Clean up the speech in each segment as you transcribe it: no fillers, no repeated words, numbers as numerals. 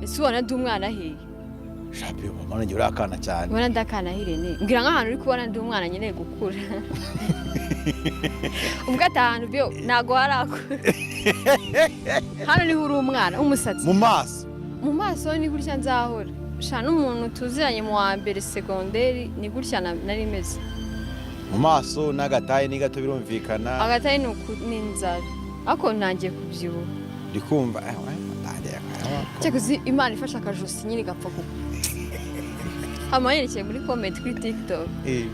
ese ubona ndi umwana hehe shapi mama ngira urakana cyane ubona ndakana hirene ngira nk'ahantu uri kubona ndi umwana nyine gukura ubwata ahantu byo nago harakura hano niho uri umwana umusatsi mu maso ni gutya nzahora sha n'umuntu tuziranye mu wa mbere secondaire ni gutya nari meze mu maso n'agataye ni gato birumvikana agataye ni inzara ako ntangiye kubyibuha ndikumva cyekuzi Imana ifasha akajosi nyine gapfa kuko amayerekeye muri comment kuri TikTok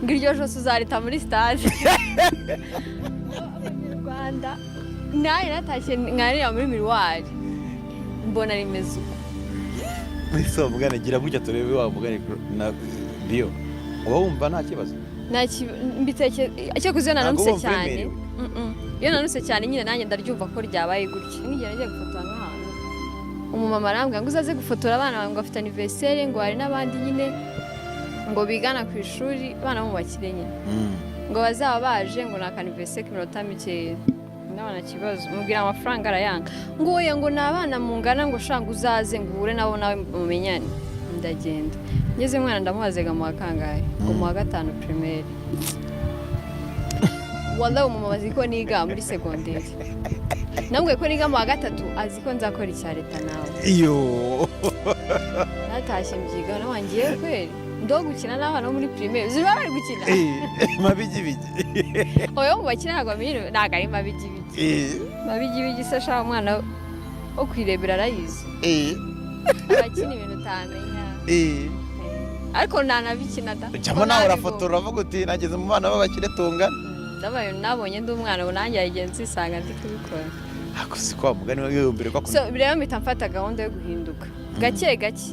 ngiryo josi uzarita muri stade Rwanda naye natashye nkarira muri miroir mbona rimeze Miso mugane gira burya turebe wa mugane na bio uba wumva nta kibazo mbiteke cyekuzi nananuse cyane iyo nanuse cyane nyine nanjye ndaryumva ko ryabaye gutya nigera ngiye gufotora nk'ahantu umumama arambwira ngo uzaze gufotora abana bawe ngo afite anniversaire ngo hari n'abandi nyine ngo bigana ku ishuri abana mu bakire nyine ngo bazaba baje ngo naka anniversaire k'iminota mike n'abana kibazo mubwira amafaranga arayanga ngo oya ngo nabana mungana ngo shanga uzaze ngo uhure nabo nawe mumenyane ndagenda ngeze mwana ndamuhazega mu wakangaye ngo mu wa 5 primaire wallahi umumama aziko niga muri secondaire namwe ko niga mu wa 3 aziko nzakora icya leta nawe iyo natashye mbyiga nawangiye kweri ndo gukina n'abana muri primaire ziba bari gukina mabigibigi oyo mu bakina ntabwo amenye ntabwo ari mabigibigi mabigibigi se ashaka umwana wo kwirebera arayizi abakina ibintu utamenya ariko ntanabikina da cyangwa nawe urafotora uvuga uti nageze mu bana b'abakire tungana ndabaye nabonye ndi umwana ubu nanjye yagenze isanga ndi kubikora ako si kwa mugani wiyombere kwa so bireba mpita mfata gahunda yo guhinduka gake gake